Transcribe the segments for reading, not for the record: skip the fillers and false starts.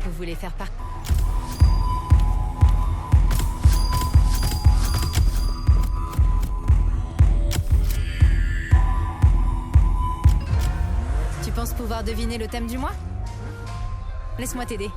Vous voulez faire part... Tu penses pouvoir deviner le thème du mois? Laisse-moi t'aider.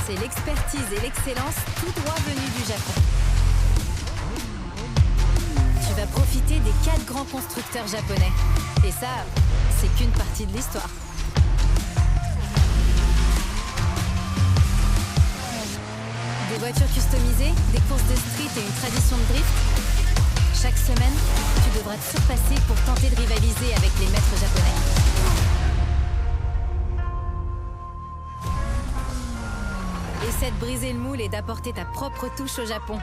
C'est l'expertise et l'excellence tout droit venus du Japon. Tu vas profiter des 4 grands constructeurs japonais. Et ça, c'est qu'une partie de l'histoire. Des voitures customisées, des courses de street et une tradition de drift. Chaque semaine, tu devras te surpasser pour tenter de rivaliser avec les maîtres japonais. Essaie de briser le moule et d'apporter ta propre touche au Japon.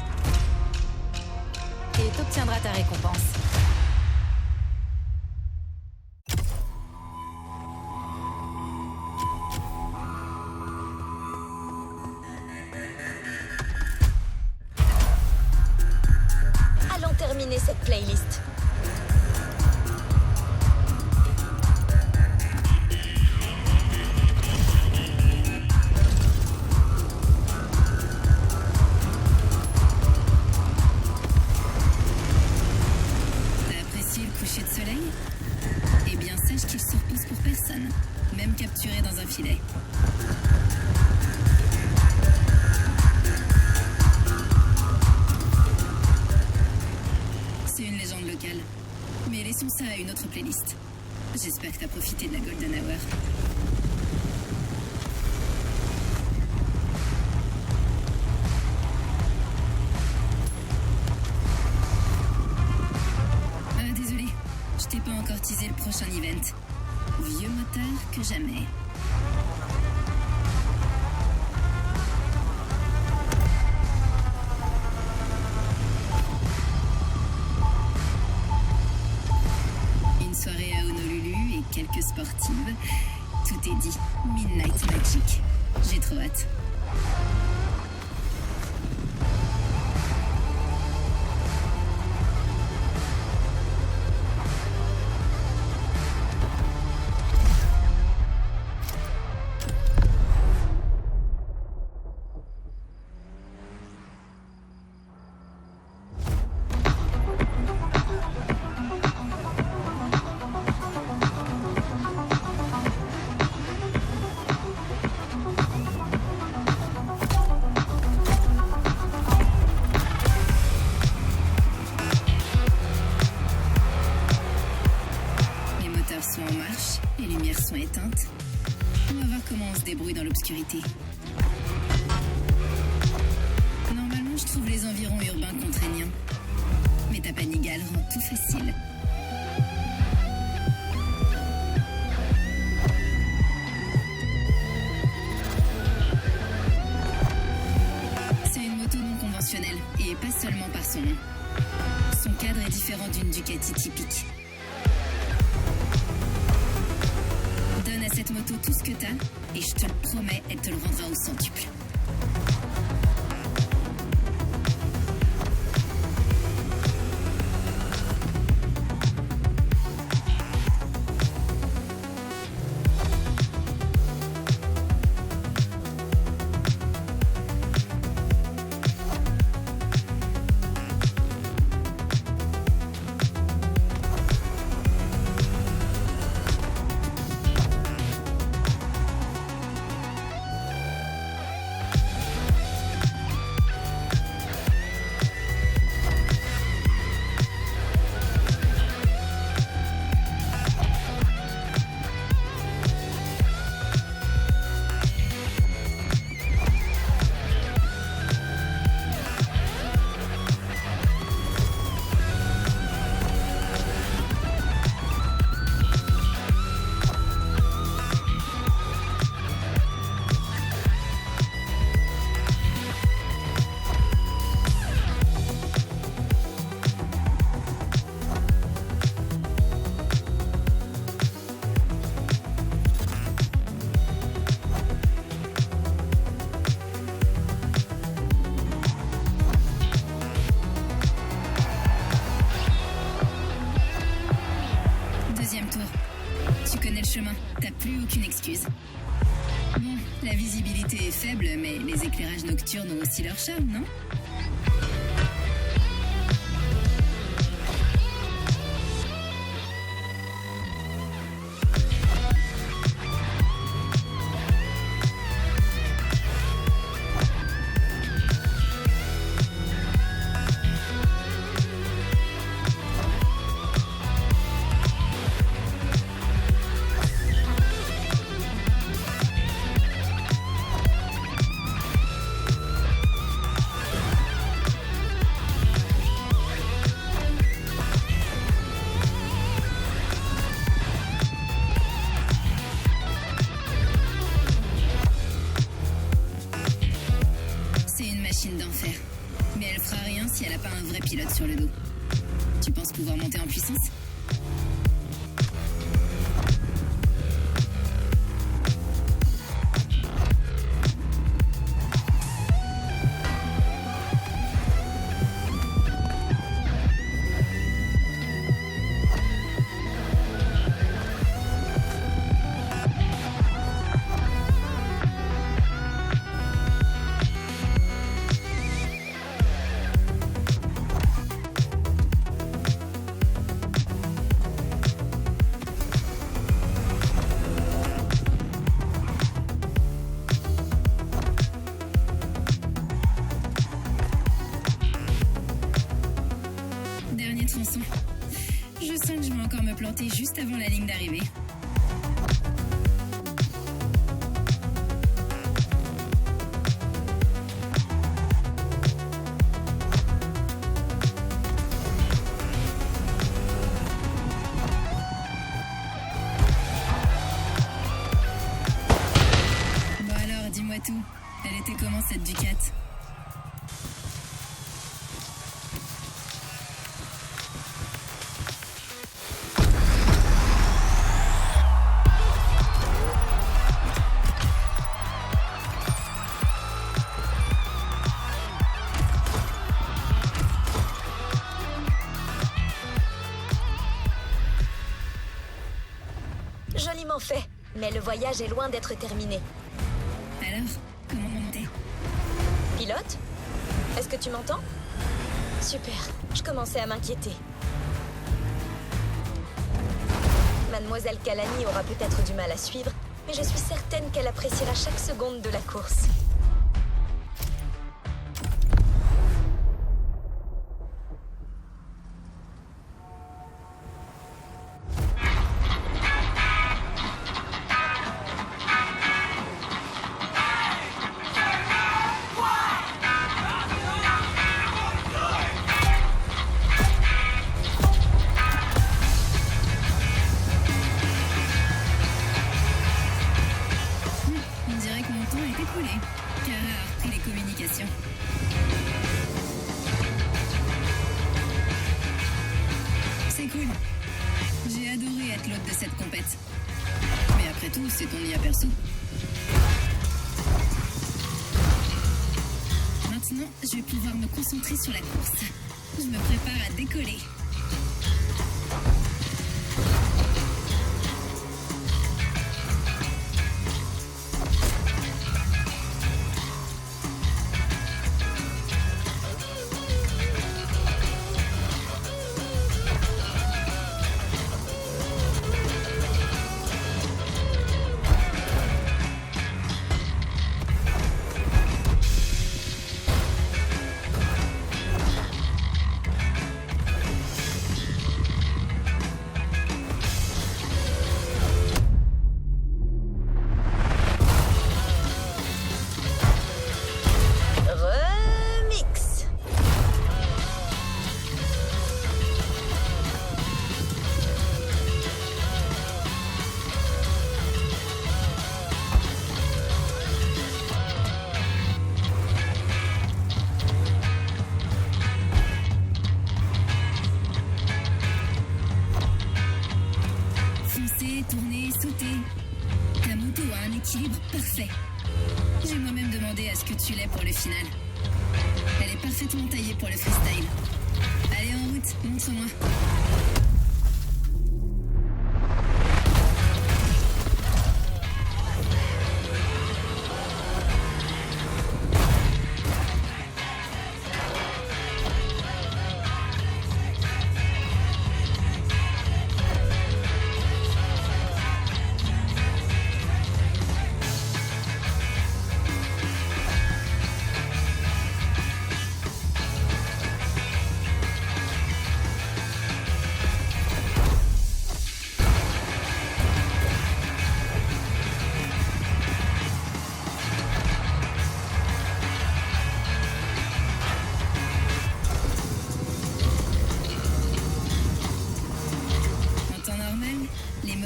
Et t'obtiendras ta récompense. Allons terminer cette playlist. Eh bien, sache qu'il se repose pour personne, même capturé dans un filet. C'est une légende locale. Mais laissons ça à une autre playlist. J'espère que t'as profité de la Golden Hour. Désolé, je t'ai pas encore teasé le prochain event. Vieux moteur que jamais. Une soirée à Honolulu et quelques sportives. Tout est dit. Midnight Magic. J'ai trop hâte. Sont en marche, les lumières sont éteintes. On va voir comment on se débrouille dans l'obscurité. Normalement, je trouve les environs urbains contraignants. Mais ta Panigale rend tout facile. C'est une moto non conventionnelle, et pas seulement par son nom. Son cadre est différent d'une Ducati typique. Donne à cette moto tout ce que t'as, et je te le promets, elle te le rendra au centuple. chemin, t'as plus aucune excuse. Bon, la visibilité est faible, mais les éclairages nocturnes ont aussi leur charme, non? D'enfer. Mais elle fera rien si elle a pas un vrai pilote sur le dos. Tu penses pouvoir monter en puissance? Tronçon. Je sens que je vais encore me planter juste avant la ligne d'arrivée. Bon alors, dis-moi tout. Elle était comment cette Ducat? Joliment fait, mais le voyage est loin d'être terminé. Alors, comment monter? Pilote? Est-ce que tu m'entends? Super, je commençais à m'inquiéter. Mademoiselle Kalani aura peut-être du mal à suivre, mais je suis certaine qu'elle appréciera chaque seconde de la course. Kara a repris les communications. C'est cool. J'ai adoré être l'hôte de cette compète. Mais après tout, c'est ton IA perso. Maintenant, je vais pouvoir me concentrer sur la course. Je me prépare à décoller. Tourner, sauter. Ta moto a un équilibre parfait. J'ai moi-même demandé à ce que tu l'aies pour le final. Elle est parfaitement taillée pour le freestyle. Allez, en route, montre-moi.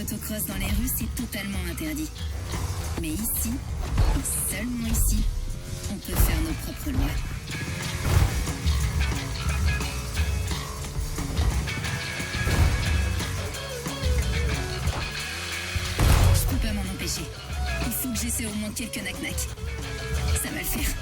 motocross dans les rues, c'est totalement interdit. Mais ici, et seulement ici, on peut faire nos propres lois. Je peux pas m'en empêcher. Il faut que j'essaie au moins quelques knack-knack. Ça va le faire.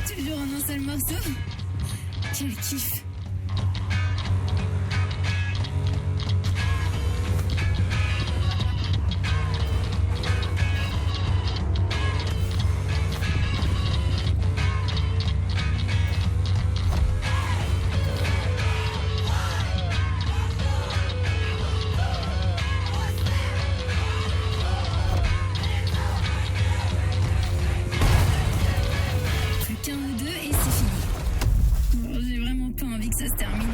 Toujours en un seul morceau. Quel kiff. Plus qu'un ou deux et c'est fini. Oh, j'ai vraiment pas envie que ça se termine.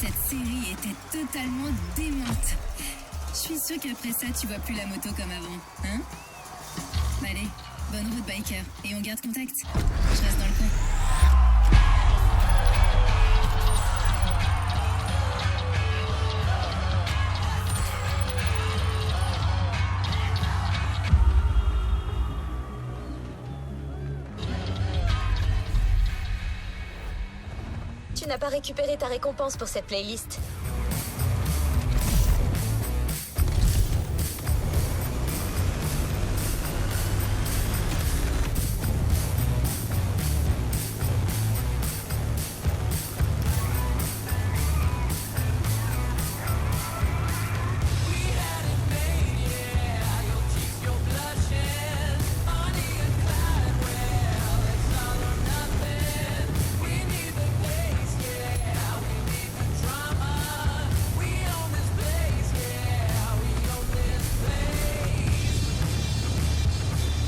Cette série était totalement démente. Je suis sûre qu'après ça, tu vois plus la moto comme avant, hein? Allez, bonne route, biker. Et on garde contact. Je reste dans le coin. Tu n'as pas récupéré ta récompense pour cette playlist.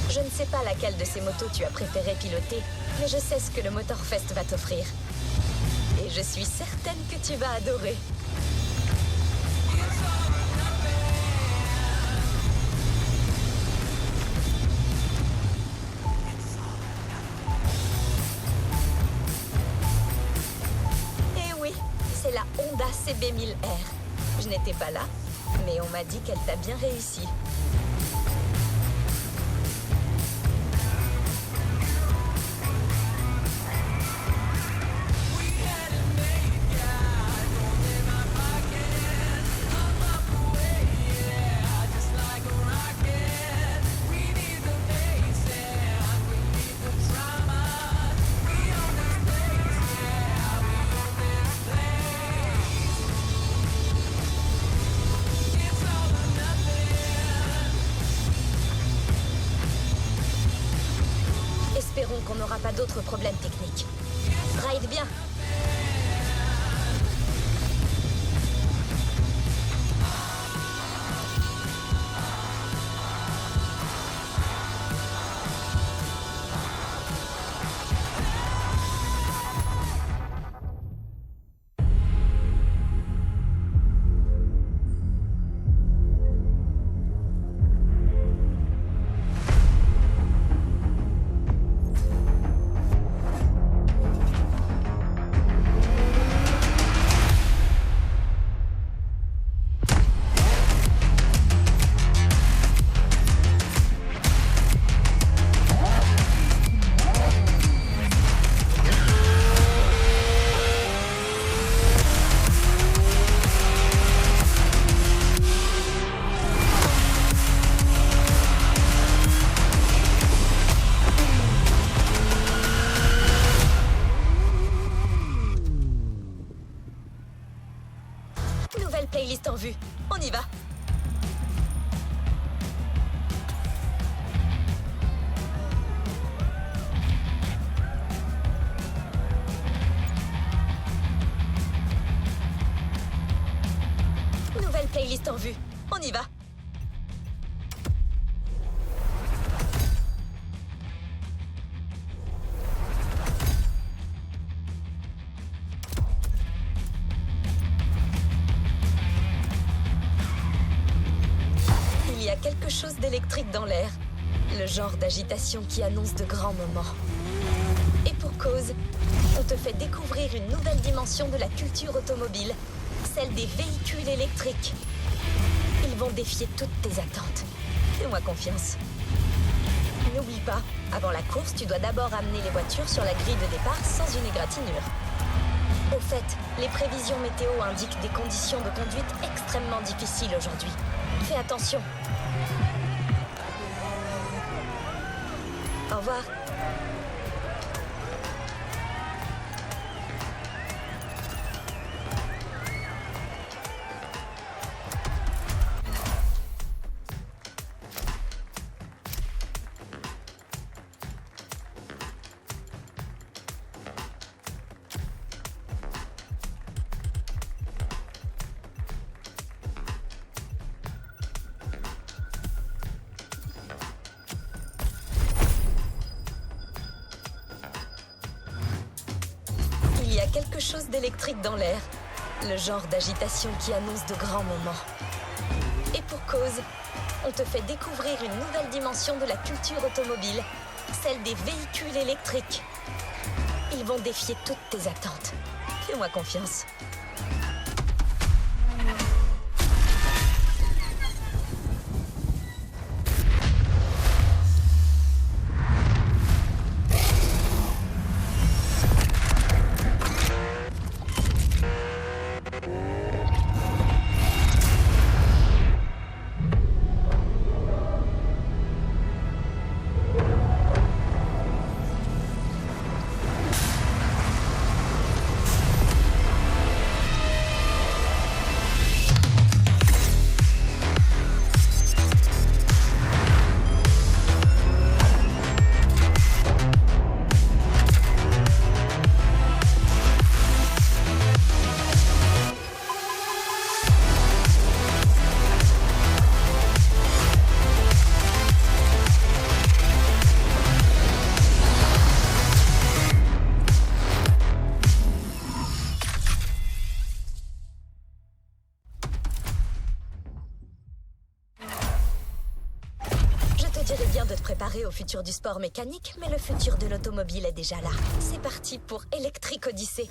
Je ne sais pas laquelle de ces motos tu as préféré piloter, mais je sais ce que le Motorfest va t'offrir. Et je suis certaine que tu vas adorer. Et oui, c'est la Honda CB1000R. Je n'étais pas là, mais on m'a dit qu'elle t'a bien réussi. Espérons qu'on n'aura pas d'autres problèmes techniques. Ride bien. Piste en vue. On y va. Il y a quelque chose d'électrique dans l'air. Le genre d'agitation qui annonce de grands moments. Et pour cause, on te fait découvrir une nouvelle dimension de la culture automobile, celle des véhicules électriques. Ils vont défier toutes tes attentes. Fais-moi confiance. N'oublie pas, avant la course, tu dois d'abord amener les voitures sur la grille de départ sans une égratignure. Au fait, les prévisions météo indiquent des conditions de conduite extrêmement difficiles aujourd'hui. Fais attention. Au revoir. Il y a quelque chose d'électrique dans l'air. Le genre d'agitation qui annonce de grands moments. Et pour cause, on te fait découvrir une nouvelle dimension de la culture automobile, celle des véhicules électriques. Ils vont défier toutes tes attentes. Fais-moi confiance. Je dirais bien de te préparer au futur du sport mécanique, mais le futur de l'automobile est déjà là. C'est parti pour Electric Odyssey.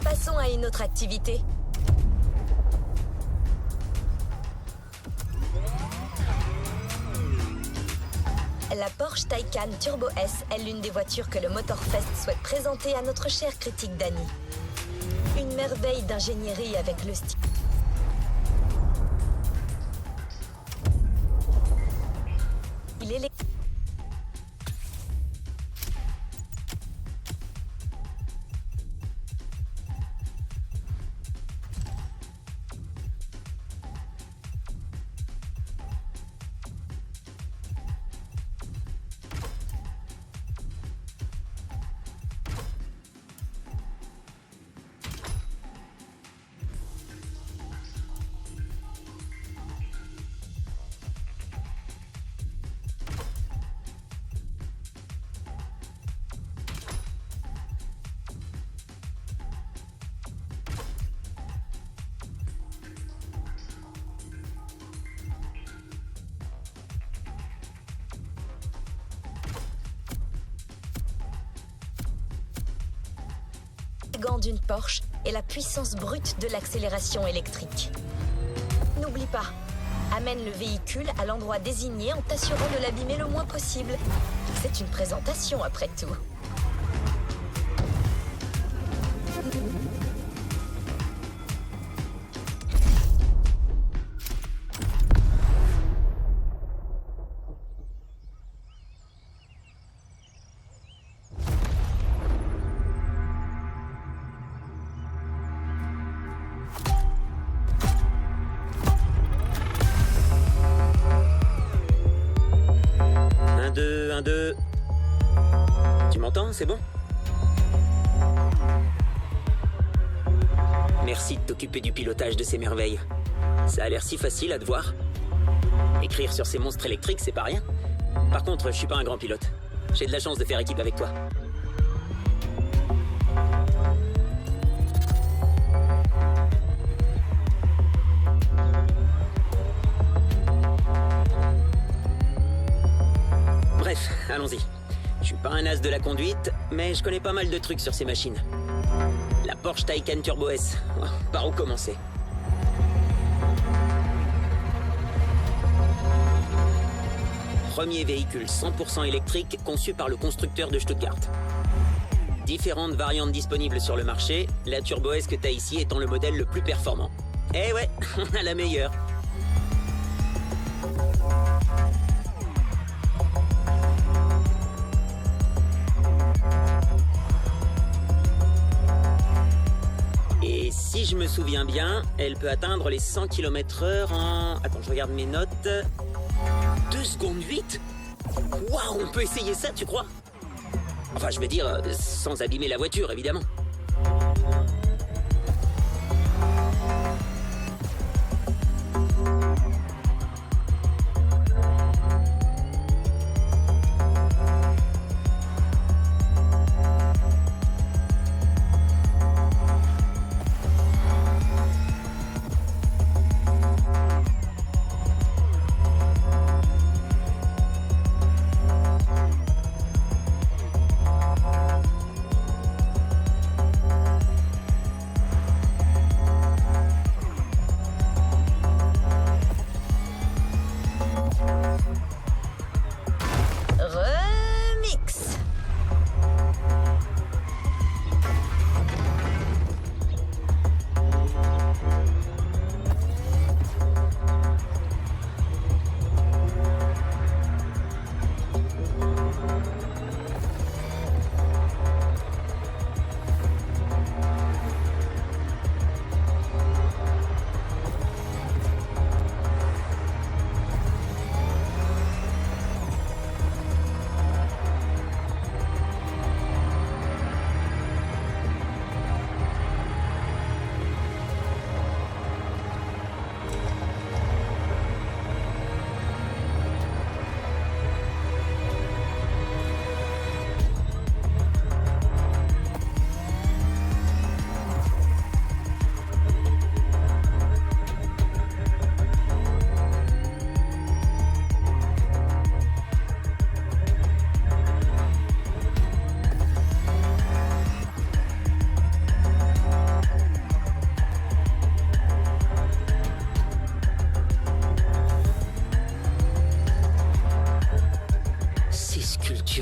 Passons à une autre activité. La Porsche Taycan Turbo S est l'une des voitures que le Motorfest souhaite présenter à notre chère critique Dani. Une merveille d'ingénierie avec le style. Il est d'une Porsche et la puissance brute de l'accélération électrique. N'oublie pas, amène le véhicule à l'endroit désigné en t'assurant de l'abîmer le moins possible. C'est une présentation après tout. 1, 2... Tu m'entends? C'est bon? Merci de t'occuper du pilotage de ces merveilles. Ça a l'air si facile à te voir. Écrire sur ces monstres électriques, c'est pas rien. Par contre, je suis pas un grand pilote. J'ai de la chance de faire équipe avec toi. Bref, allons-y. Je suis pas un as de la conduite, mais je connais pas mal de trucs sur ces machines. La Porsche Taycan Turbo S. Par où commencer? Premier véhicule 100% électrique conçu par le constructeur de Stuttgart. Différentes variantes disponibles sur le marché, la Turbo S que t'as ici étant le modèle le plus performant. Eh ouais, on a la meilleure. Et si je me souviens bien, elle peut atteindre les 100 km/h en... Attends, je regarde mes notes... 2 secondes 8? Waouh, on peut essayer ça, tu crois? Enfin, je veux dire, sans abîmer la voiture, évidemment.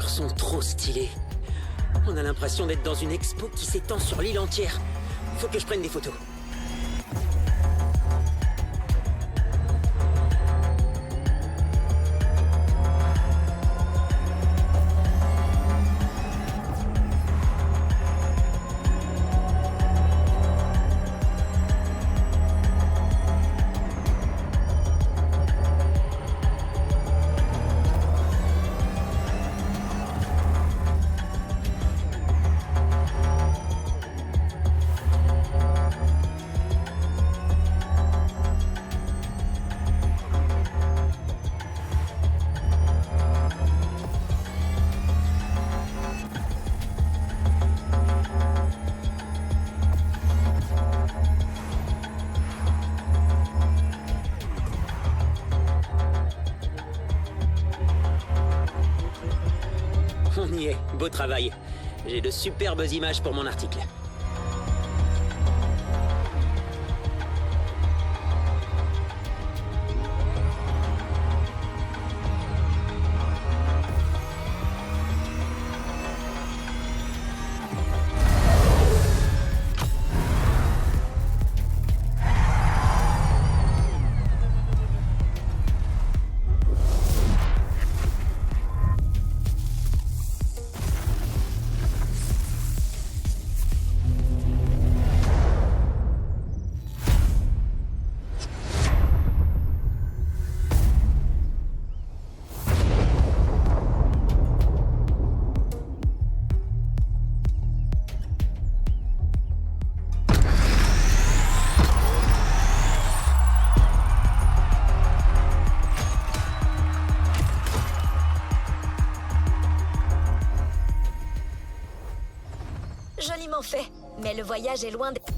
Sont trop stylés. On a l'impression d'être dans une expo qui s'étend sur l'île entière. Faut que je prenne des photos. On y est, beau travail. J'ai de superbes images pour mon article. quasiment fait, mais le voyage est loin d'être...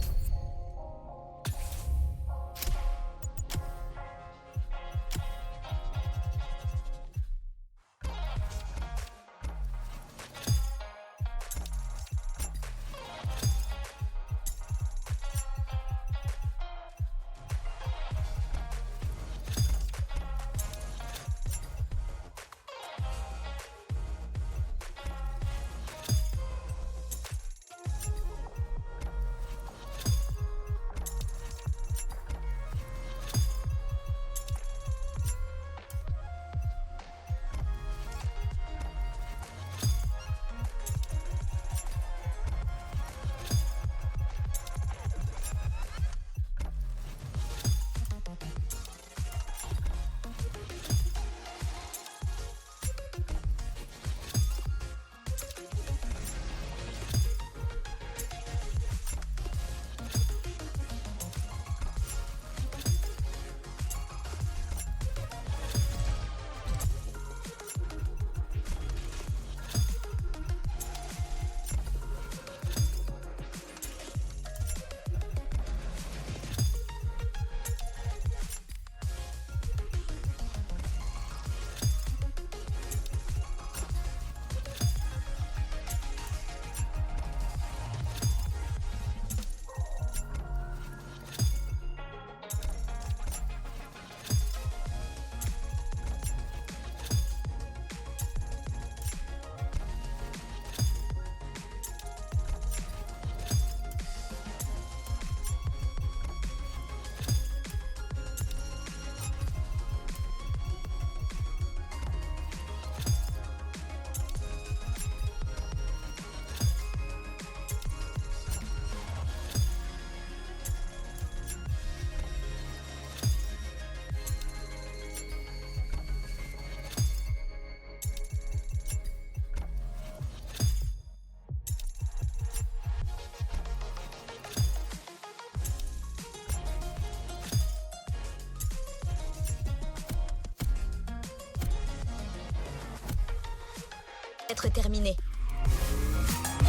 terminé.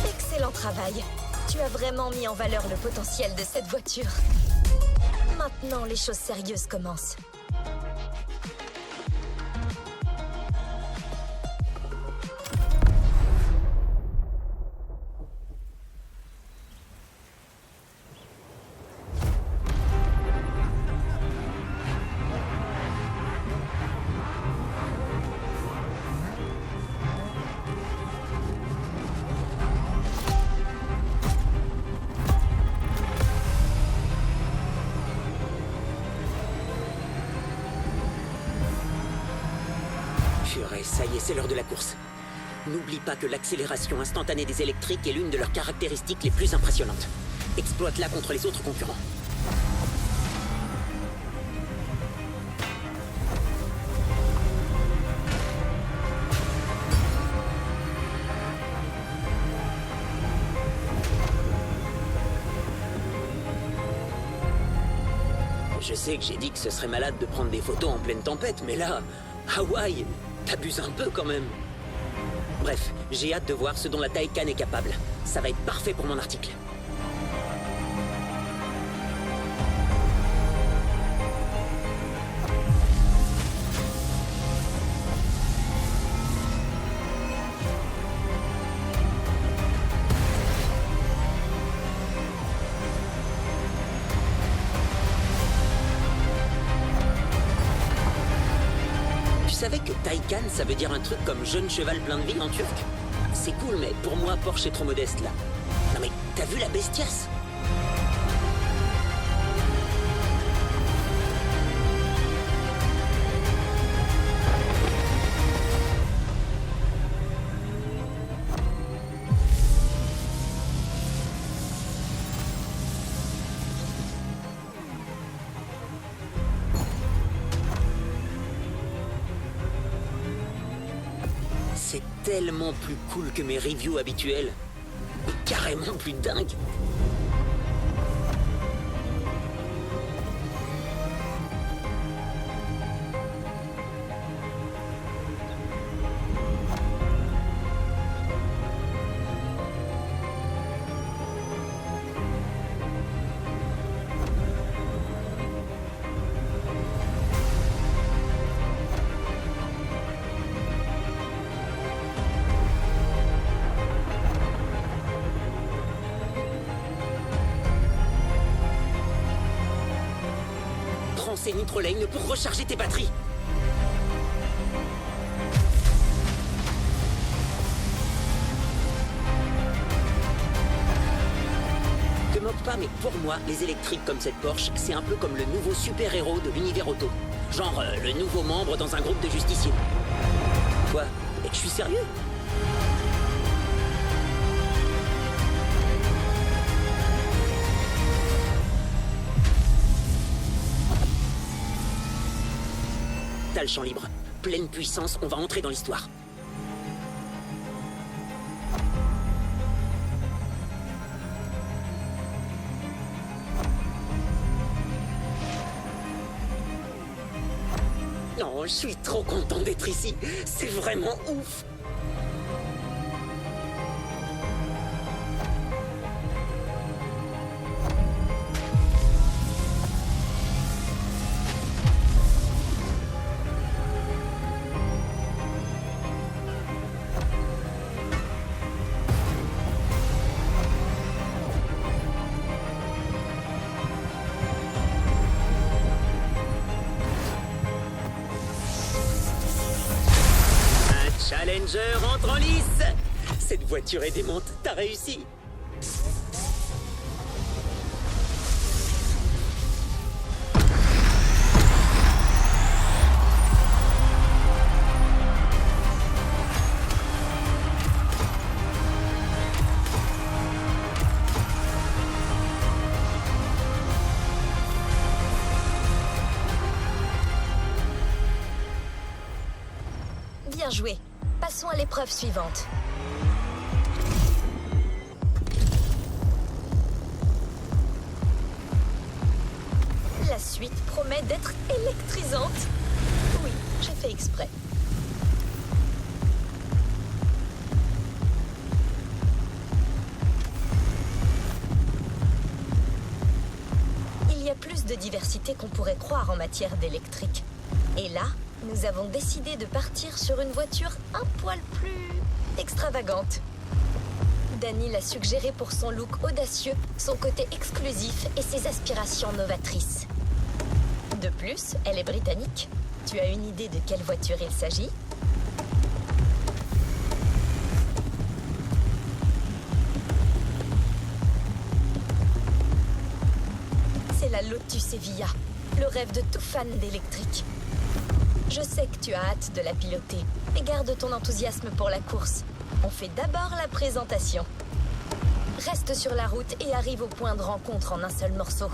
Excellent travail. Tu as vraiment mis en valeur le potentiel de cette voiture. Maintenant, les choses sérieuses commencent. Ça y est, c'est l'heure de la course. N'oublie pas que l'accélération instantanée des électriques est l'une de leurs caractéristiques les plus impressionnantes. Exploite-la contre les autres concurrents. Je sais que j'ai dit que ce serait malade de prendre des photos en pleine tempête, mais là, Hawaï, t'abuses un peu quand même. Bref, j'ai hâte de voir ce dont la Taycan est capable. Ça va être parfait pour mon article. Tu savais que Taycan, ça veut dire un truc comme jeune cheval plein de vie en turc? C'est cool, mais pour moi, Porsche est trop modeste là. Non mais, t'as vu la bestiasse? C'est tellement plus cool que mes reviews habituelles. Et carrément plus dingue. lancer Nitrolane pour recharger tes batteries. Te moque pas, mais pour moi, les électriques comme cette Porsche, c'est un peu comme le nouveau super-héros de l'univers auto. Genre le nouveau membre dans un groupe de justiciers. Quoi? Et je suis sérieux? T'as le champ libre. Pleine puissance, on va entrer dans l'histoire. Non, je suis trop content d'être ici. C'est vraiment ouf. Challenger entre en lice. Cette voiture est démente, t'as réussi. Bien joué. Passons à l'épreuve suivante. La suite promet d'être électrisante. Oui, j'ai fait exprès. Il y a plus de diversité qu'on pourrait croire en matière d'électrique. Et là, nous avons décidé de partir sur une voiture un poil plus extravagante. Danny l'a suggéré pour son look audacieux, son côté exclusif et ses aspirations novatrices. De plus, elle est britannique. Tu as une idée de quelle voiture il s'agit ? C'est la Lotus Evija, le rêve de tout fan d'électrique. Je sais que tu as hâte de la piloter, mais garde ton enthousiasme pour la course. On fait d'abord la présentation. Reste sur la route et arrive au point de rencontre en un seul morceau.